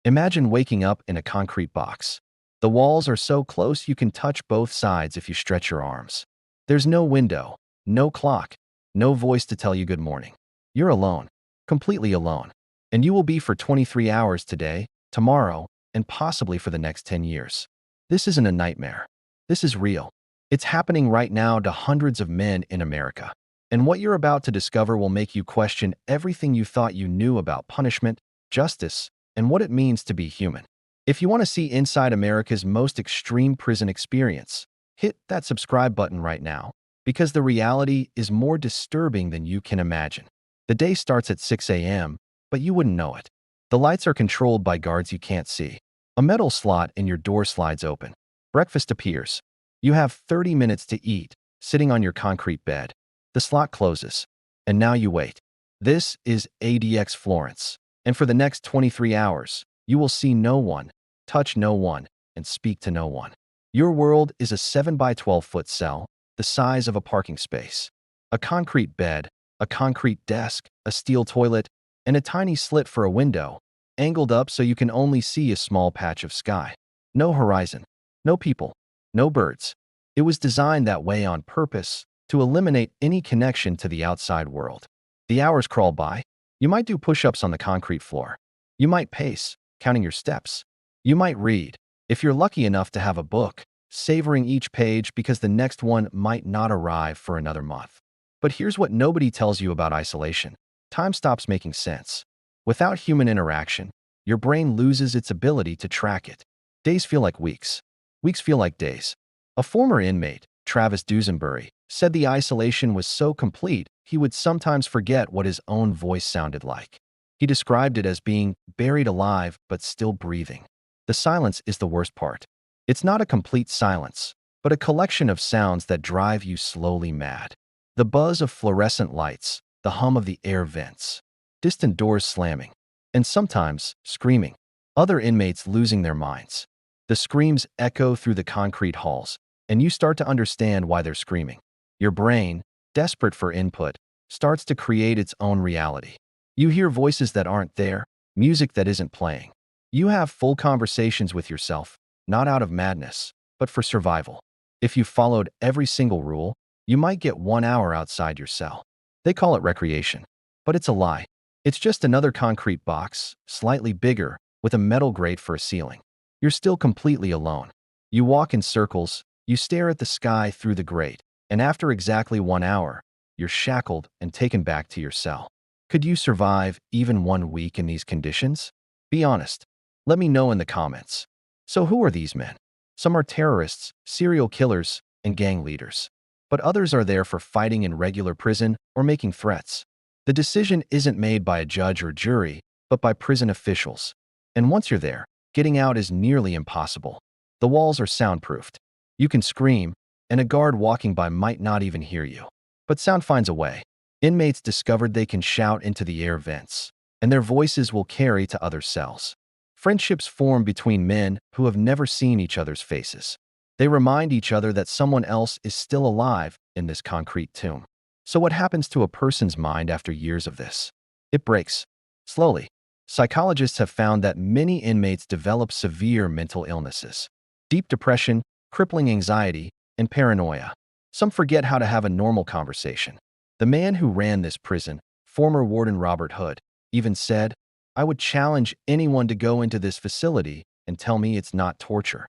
Imagine waking up in a concrete box. The walls are so close you can touch both sides if you stretch your arms. There's no window, no clock, no voice to tell you good morning. You're alone, completely alone. And you will be for 23 hours today, tomorrow, and possibly for the next 10 years. This isn't a nightmare. This is real. It's happening right now to hundreds of men in America. And what you're about to discover will make you question everything you thought you knew about punishment, justice, and what it means to be human. If you want to see inside America's most extreme prison experience, hit that subscribe button right now, because the reality is more disturbing than you can imagine. The day starts at 6 a.m., but you wouldn't know it. The lights are controlled by guards you can't see. A metal slot in your door slides open. Breakfast appears. You have 30 minutes to eat, sitting on your concrete bed. The slot closes, and now you wait. This is ADX Florence, and for the next 23 hours, you will see no one, touch no one, and speak to no one. Your world is a 7 by 12-foot cell, the size of a parking space. A concrete bed, a concrete desk, a steel toilet, and a tiny slit for a window, angled up so you can only see a small patch of sky. No horizon, no people, no birds. It was designed that way on purpose, to eliminate any connection to the outside world. The hours crawl by. You might do push-ups on the concrete floor. You might pace, counting your steps. You might read, if you're lucky enough to have a book, savoring each page because the next one might not arrive for another month. But here's what nobody tells you about isolation. Time stops making sense. Without human interaction, your brain loses its ability to track it. Days feel like weeks. Weeks feel like days. A former inmate, Travis Dusenbury, said the isolation was so complete he would sometimes forget what his own voice sounded like. He described it as being buried alive but still breathing. The silence is the worst part. It's not a complete silence, but a collection of sounds that drive you slowly mad. The buzz of fluorescent lights, the hum of the air vents, distant doors slamming, and sometimes screaming. Other inmates losing their minds. The screams echo through the concrete halls, and you start to understand why they're screaming. Your brain, desperate for input, starts to create its own reality. You hear voices that aren't there, music that isn't playing. You have full conversations with yourself, not out of madness, but for survival. If you followed every single rule, you might get 1 hour outside your cell. They call it recreation, but it's a lie. It's just another concrete box, slightly bigger, with a metal grate for a ceiling. You're still completely alone. You walk in circles, you stare at the sky through the grate, and after exactly 1 hour, you're shackled and taken back to your cell. Could you survive even 1 week in these conditions? Be honest. Let me know in the comments. So who are these men? Some are terrorists, serial killers, and gang leaders. But others are there for fighting in regular prison or making threats. The decision isn't made by a judge or jury, but by prison officials. And once you're there, getting out is nearly impossible. The walls are soundproofed. You can scream, and a guard walking by might not even hear you. But sound finds a way. Inmates discovered they can shout into the air vents, and their voices will carry to other cells. Friendships form between men who have never seen each other's faces. They remind each other that someone else is still alive in this concrete tomb. So what happens to a person's mind after years of this? It breaks. Slowly. Psychologists have found that many inmates develop severe mental illnesses. Deep depression, crippling anxiety, and paranoia. Some forget how to have a normal conversation. The man who ran this prison, former warden Robert Hood, even said, "I would challenge anyone to go into this facility and tell me it's not torture."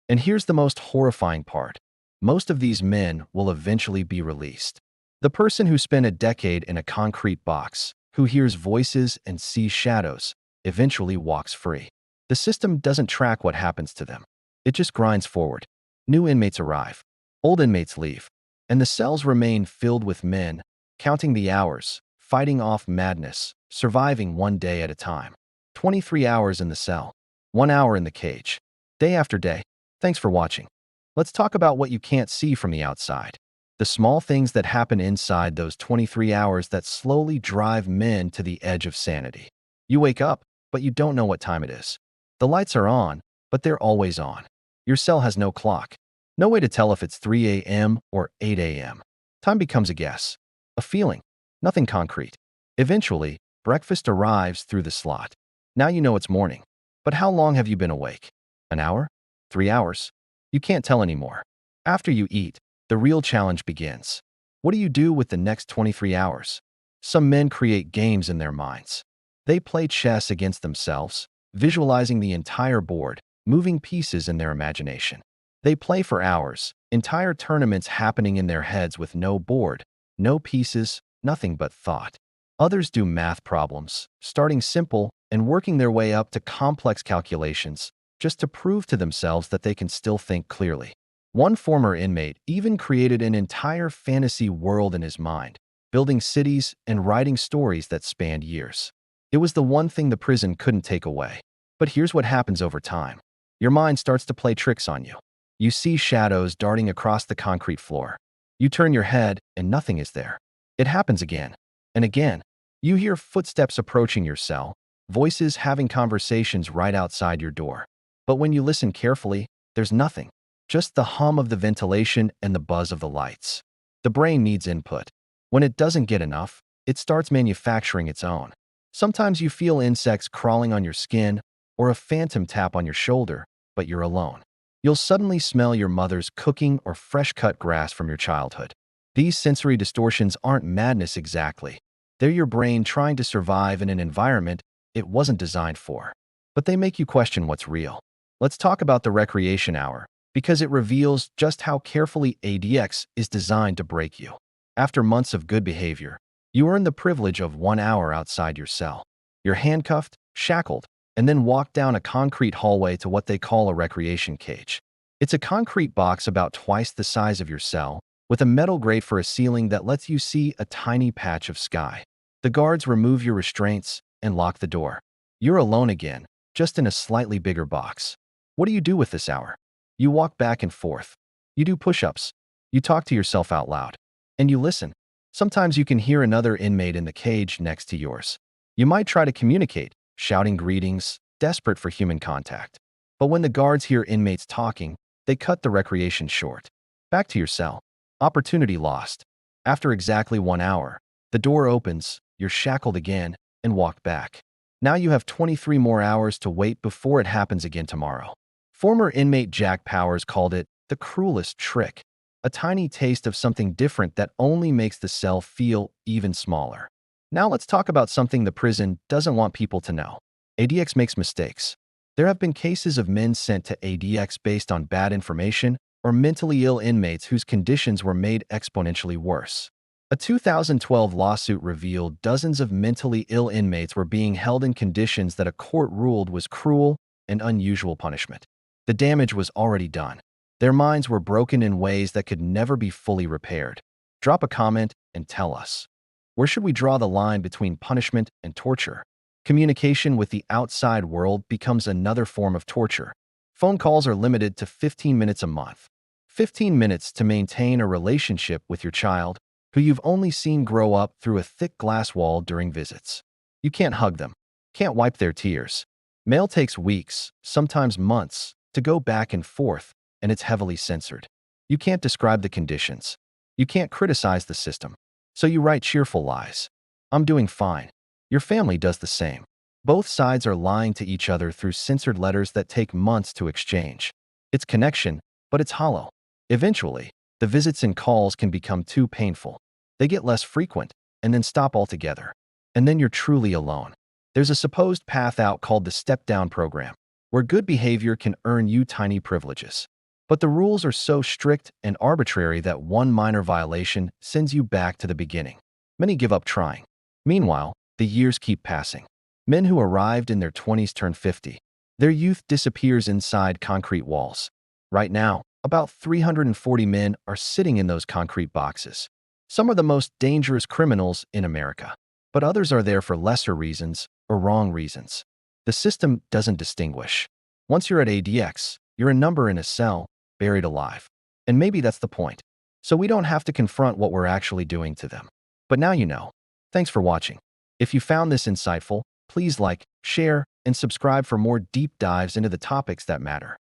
And here's the most horrifying part. Most of these men will eventually be released. The person who spent a decade in a concrete box, who hears voices and sees shadows, eventually walks free. The system doesn't track what happens to them. It just grinds forward. New inmates arrive. Old inmates leave. And the cells remain filled with men, counting the hours, fighting off madness, surviving 1 day at a time. 23 hours in the cell. 1 hour in the cage. Day after day. Thanks for watching. Let's talk about what you can't see from the outside. The small things that happen inside those 23 hours that slowly drive men to the edge of sanity. You wake up, but you don't know what time it is. The lights are on, but they're always on. Your cell has no clock. No way to tell if it's 3 a.m. or 8 a.m. Time becomes a guess. A feeling. Nothing concrete. Eventually, breakfast arrives through the slot. Now you know it's morning. But how long have you been awake? An hour? 3 hours? You can't tell anymore. After you eat, the real challenge begins. What do you do with the next 23 hours? Some men create games in their minds. They play chess against themselves, visualizing the entire board, moving pieces in their imagination. They play for hours, entire tournaments happening in their heads with no board, no pieces, nothing but thought. Others do math problems, starting simple and working their way up to complex calculations, just to prove to themselves that they can still think clearly. One former inmate even created an entire fantasy world in his mind, building cities and writing stories that spanned years. It was the one thing the prison couldn't take away. But here's what happens over time. Your mind starts to play tricks on you. You see shadows darting across the concrete floor. You turn your head and nothing is there. It happens again and again. You hear footsteps approaching your cell, voices having conversations right outside your door. But when you listen carefully, there's nothing. Just the hum of the ventilation and the buzz of the lights. The brain needs input. When it doesn't get enough, it starts manufacturing its own. Sometimes you feel insects crawling on your skin or a phantom tap on your shoulder, but you're alone. You'll suddenly smell your mother's cooking or fresh-cut grass from your childhood. These sensory distortions aren't madness exactly. They're your brain trying to survive in an environment it wasn't designed for. But they make you question what's real. Let's talk about the recreation hour, because it reveals just how carefully ADX is designed to break you. After months of good behavior, you earn the privilege of 1 hour outside your cell. You're handcuffed, shackled, and then walked down a concrete hallway to what they call a recreation cage. It's a concrete box about twice the size of your cell, with a metal grate for a ceiling that lets you see a tiny patch of sky. The guards remove your restraints and lock the door. You're alone again, just in a slightly bigger box. What do you do with this hour? You walk back and forth. You do push-ups. You talk to yourself out loud. And you listen. Sometimes you can hear another inmate in the cage next to yours. You might try to communicate, shouting greetings, desperate for human contact. But when the guards hear inmates talking, they cut the recreation short. Back to your cell. Opportunity lost. After exactly 1 hour, the door opens, you're shackled again, and walked back. Now you have 23 more hours to wait before it happens again tomorrow. Former inmate Jack Powers called it the cruelest trick, a tiny taste of something different that only makes the cell feel even smaller. Now let's talk about something the prison doesn't want people to know. ADX makes mistakes. There have been cases of men sent to ADX based on bad information or mentally ill inmates whose conditions were made exponentially worse. A 2012 lawsuit revealed dozens of mentally ill inmates were being held in conditions that a court ruled was cruel and unusual punishment. The damage was already done. Their minds were broken in ways that could never be fully repaired. Drop a comment and tell us. Where should we draw the line between punishment and torture? Communication with the outside world becomes another form of torture. Phone calls are limited to 15 minutes a month. 15 minutes to maintain a relationship with your child, who you've only seen grow up through a thick glass wall during visits. You can't hug them, can't wipe their tears. Mail takes weeks, sometimes months, to go back and forth, and it's heavily censored. You can't describe the conditions. You can't criticize the system. So you write cheerful lies. I'm doing fine. Your family does the same. Both sides are lying to each other through censored letters that take months to exchange. It's connection, but it's hollow. Eventually, the visits and calls can become too painful. They get less frequent, and then stop altogether. And then you're truly alone. There's a supposed path out called the step-down program, where good behavior can earn you tiny privileges. But the rules are so strict and arbitrary that one minor violation sends you back to the beginning. Many give up trying. Meanwhile, the years keep passing. Men who arrived in their 20s turn 50. Their youth disappears inside concrete walls. Right now, about 340 men are sitting in those concrete boxes. Some are the most dangerous criminals in America, but others are there for lesser reasons or wrong reasons. The system doesn't distinguish. Once you're at ADX, you're a number in a cell, buried alive. And maybe that's the point. So we don't have to confront what we're actually doing to them. But now you know. Thanks for watching. If you found this insightful, please like, share, and subscribe for more deep dives into the topics that matter.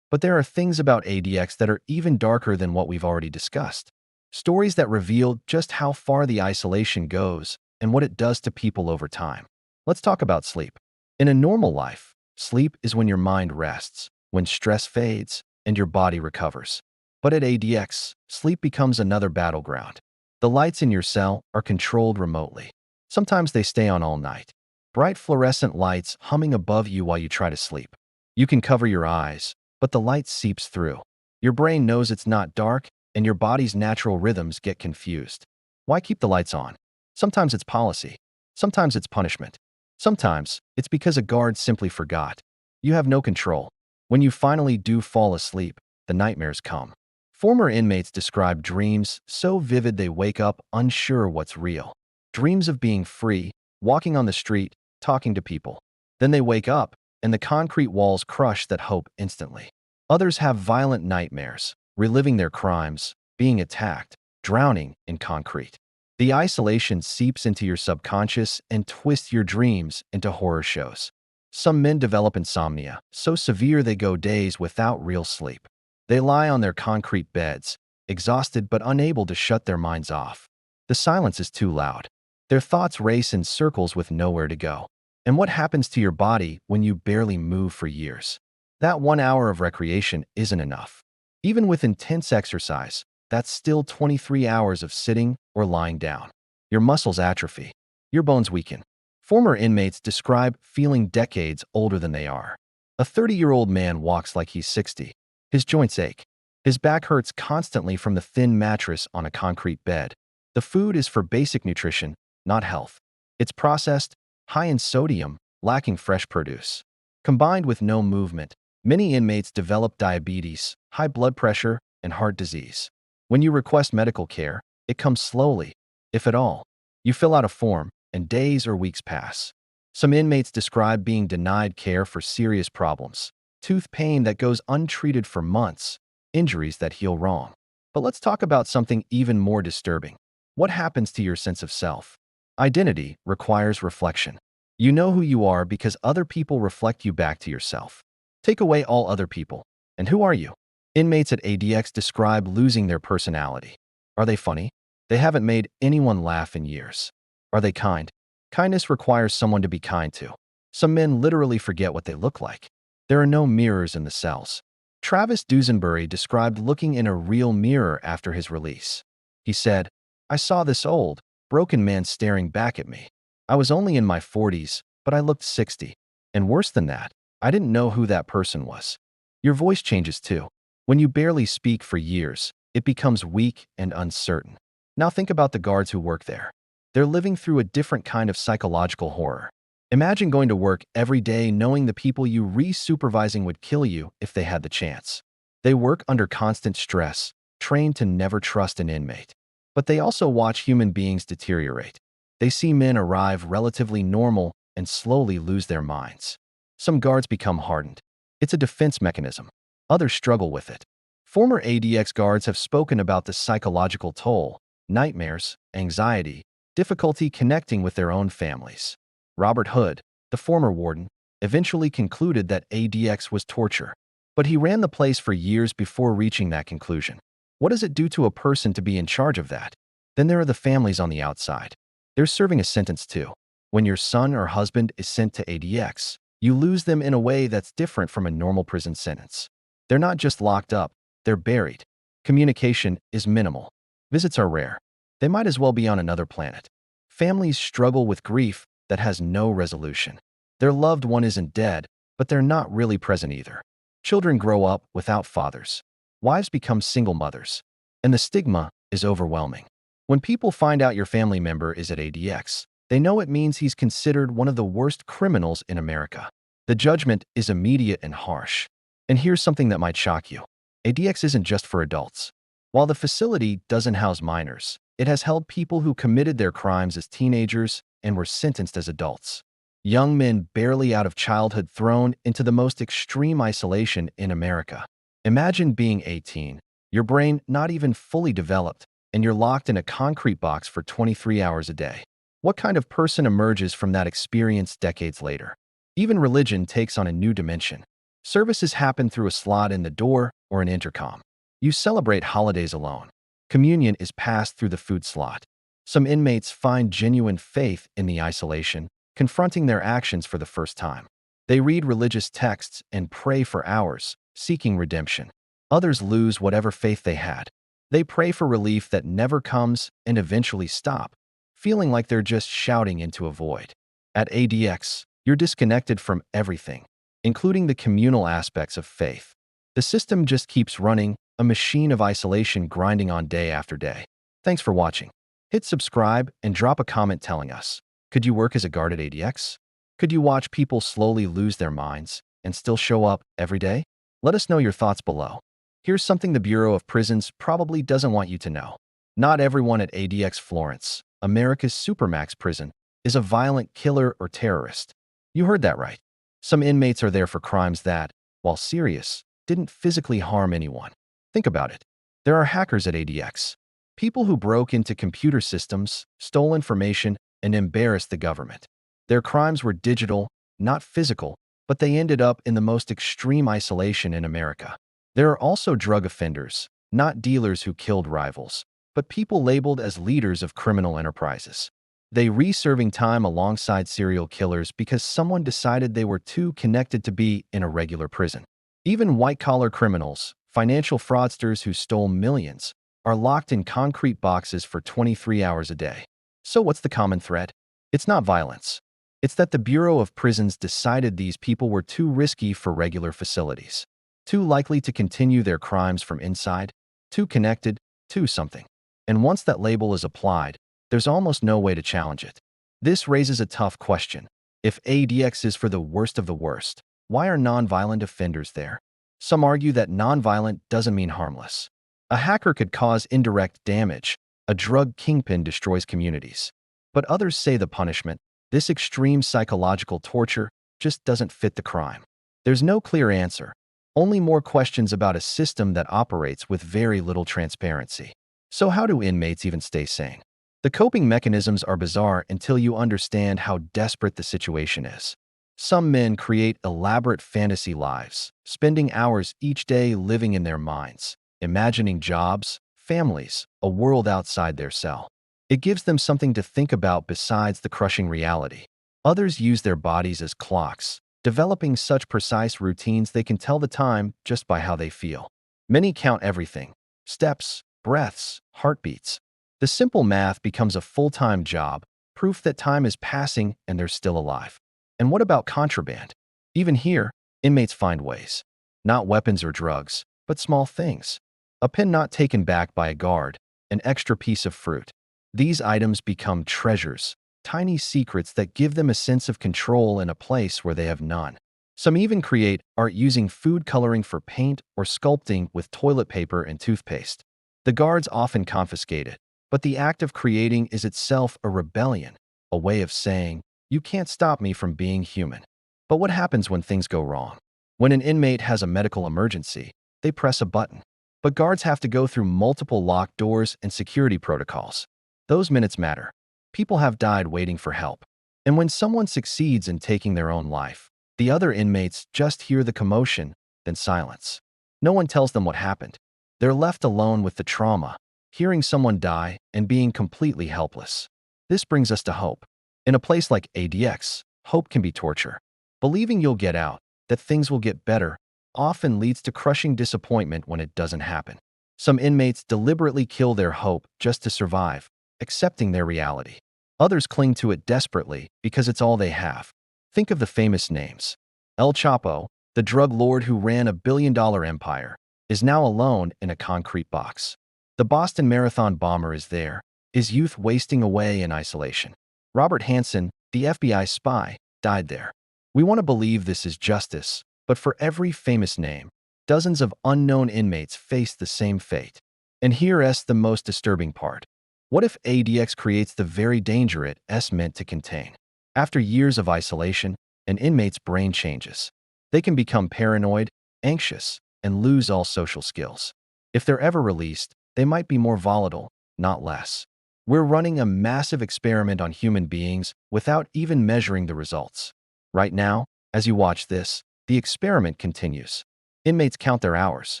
But there are things about ADX that are even darker than what we've already discussed. Stories that reveal just how far the isolation goes and what it does to people over time. Let's talk about sleep. In a normal life, Sleep is when your mind rests, when stress fades, and your body recovers. But at ADX, sleep becomes another battleground. The lights in your cell are controlled remotely. Sometimes they stay on all night. Bright fluorescent lights humming above you while you try to sleep. You can cover your eyes, but the light seeps through. Your brain knows it's not dark, and your body's natural rhythms get confused. Why keep the lights on? Sometimes it's policy. Sometimes it's punishment. Sometimes it's because a guard simply forgot. You have no control. When you finally do fall asleep, the nightmares come. Former inmates describe dreams so vivid they wake up unsure what's real. Dreams of being free, walking on the street, talking to people. Then they wake up, and the concrete walls crush that hope instantly. Others have violent nightmares, reliving their crimes, being attacked, drowning in concrete. The isolation seeps into your subconscious and twists your dreams into horror shows. Some men develop insomnia, so severe they go days without real sleep. They lie on their concrete beds, exhausted but unable to shut their minds off. The silence is too loud. Their thoughts race in circles with nowhere to go. And what happens to your body when you barely move for years? That 1 hour of recreation isn't enough. Even with intense exercise, that's still 23 hours of sitting or lying down. Your muscles atrophy. Your bones weaken. Former inmates describe feeling decades older than they are. A 30-year-old man walks like he's 60. His joints ache. His back hurts constantly from the thin mattress on a concrete bed. The food is for basic nutrition, not health. It's processed, high in sodium, lacking fresh produce. Combined with no movement, many inmates develop diabetes, high blood pressure, and heart disease. When you request medical care, it comes slowly, if at all. You fill out a form, and days or weeks pass. Some inmates describe being denied care for serious problems. Tooth pain that goes untreated for months, injuries that heal wrong. But let's talk about something even more disturbing. What happens to your sense of self? Identity requires reflection. You know who you are because other people reflect you back to yourself. Take away all other people, and who are you? Inmates at ADX describe losing their personality. Are they funny? They haven't made anyone laugh in years. Are they kind? Kindness requires someone to be kind to. Some men literally forget what they look like. There are no mirrors in the cells. Travis Dusenbury described looking in a real mirror after his release. He said, "I saw this old, broken man staring back at me. I was only in my 40s, but I looked 60. And worse than that, I didn't know who that person was." Your voice changes too. When you barely speak for years, it becomes weak and uncertain. Now think about the guards who work there. They're living through a different kind of psychological horror. Imagine going to work every day knowing the people you re-supervising would kill you if they had the chance. They work under constant stress, trained to never trust an inmate. But they also watch human beings deteriorate. They see men arrive relatively normal and slowly lose their minds. Some guards become hardened. It's a defense mechanism. Others struggle with it. Former ADX guards have spoken about the psychological toll, nightmares, anxiety, difficulty connecting with their own families. Robert Hood, the former warden, eventually concluded that ADX was torture. But he ran the place for years before reaching that conclusion. What does it do to a person to be in charge of that? Then there are the families on the outside. They're serving a sentence too. When your son or husband is sent to ADX, you lose them in a way that's different from a normal prison sentence. They're not just locked up, they're buried. Communication is minimal. Visits are rare. They might as well be on another planet. Families struggle with grief that has no resolution. Their loved one isn't dead, but they're not really present either. Children grow up without fathers. Wives become single mothers. And the stigma is overwhelming. When people find out your family member is at ADX, they know it means he's considered one of the worst criminals in America. The judgment is immediate and harsh. And here's something that might shock you. ADX isn't just for adults. While the facility doesn't house minors, it has held people who committed their crimes as teenagers and were sentenced as adults. Young men barely out of childhood thrown into the most extreme isolation in America. Imagine being 18, your brain not even fully developed, and you're locked in a concrete box for 23 hours a day. What kind of person emerges from that experience decades later? Even religion takes on a new dimension. Services happen through a slot in the door or an intercom. You celebrate holidays alone. Communion is passed through the food slot. Some inmates find genuine faith in the isolation, confronting their actions for the first time. They read religious texts and pray for hours, seeking redemption. Others lose whatever faith they had. They pray for relief that never comes and eventually stop, feeling like they're just shouting into a void. At ADX, you're disconnected from everything, including the communal aspects of faith. The system just keeps running, a machine of isolation grinding on day after day. Thanks for watching. Hit subscribe and drop a comment telling us, could you work as a guard at ADX? Could you watch people slowly lose their minds and still show up every day? Let us know your thoughts below. Here's something the Bureau of Prisons probably doesn't want you to know. Not everyone at ADX Florence, America's supermax prison, is a violent killer or terrorist. You heard that right. Some inmates are there for crimes that, while serious, didn't physically harm anyone. Think about it. There are hackers at ADX. People who broke into computer systems, stole information, and embarrassed the government. Their crimes were digital, not physical, but they ended up in the most extreme isolation in America. There are also drug offenders, not dealers who killed rivals, but people labeled as leaders of criminal enterprises. They re-serving time alongside serial killers because someone decided they were too connected to be in a regular prison. Even white-collar criminals, financial fraudsters who stole millions, are locked in concrete boxes for 23 hours a day. So what's the common thread? It's not violence. It's that the Bureau of Prisons decided these people were too risky for regular facilities, too likely to continue their crimes from inside, too connected, too something. And once that label is applied, there's almost no way to challenge it. This raises a tough question. If ADX is for the worst of the worst, why are nonviolent offenders there? Some argue that nonviolent doesn't mean harmless. A hacker could cause indirect damage. A drug kingpin destroys communities. But others say the punishment, this extreme psychological torture, just doesn't fit the crime. There's no clear answer. Only more questions about a system that operates with very little transparency. So how do inmates even stay sane? The coping mechanisms are bizarre until you understand how desperate the situation is. Some men create elaborate fantasy lives, spending hours each day living in their minds, imagining jobs, families, a world outside their cell. It gives them something to think about besides the crushing reality. Others use their bodies as clocks, developing such precise routines they can tell the time just by how they feel. Many count everything: steps, breaths, heartbeats. The simple math becomes a full-time job, proof that time is passing and they're still alive. And what about contraband? Even here, inmates find ways. Not weapons or drugs, but small things. A pen not taken back by a guard, an extra piece of fruit. These items become treasures, tiny secrets that give them a sense of control in a place where they have none. Some even create art using food coloring for paint or sculpting with toilet paper and toothpaste. The guards often confiscate it, but the act of creating is itself a rebellion, a way of saying, you can't stop me from being human. But what happens when things go wrong? When an inmate has a medical emergency, they press a button. But guards have to go through multiple locked doors and security protocols. Those minutes matter. People have died waiting for help. And when someone succeeds in taking their own life, the other inmates just hear the commotion, then silence. No one tells them what happened. They're left alone with the trauma, hearing someone die and being completely helpless. This brings us to hope. In a place like ADX, hope can be torture. Believing you'll get out, that things will get better, often leads to crushing disappointment when it doesn't happen. Some inmates deliberately kill their hope just to survive, accepting their reality. Others cling to it desperately because it's all they have. Think of the famous names. El Chapo, the drug lord who ran a billion-dollar empire, is now alone in a concrete box. The Boston Marathon bomber is there, his youth wasting away in isolation. Robert Hansen, the FBI spy, died there. We want to believe this is justice, but for every famous name, dozens of unknown inmates face the same fate. And here's the most disturbing part. What if ADX creates the very danger it's meant to contain? After years of isolation, an inmate's brain changes. They can become paranoid, anxious, and lose all social skills. If they're ever released, they might be more volatile, not less. We're running a massive experiment on human beings without even measuring the results. Right now, as you watch this, the experiment continues. Inmates count their hours.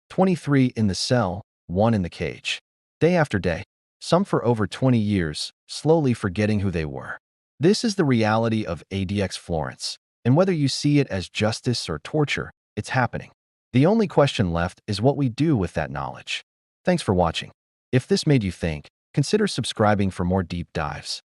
23 in the cell, 1 in the cage. Day after day, some for over 20 years, slowly forgetting who they were. This is the reality of ADX Florence. And whether you see it as justice or torture, it's happening. The only question left is what we do with that knowledge. Thanks for watching. If this made you think, consider subscribing for more deep dives.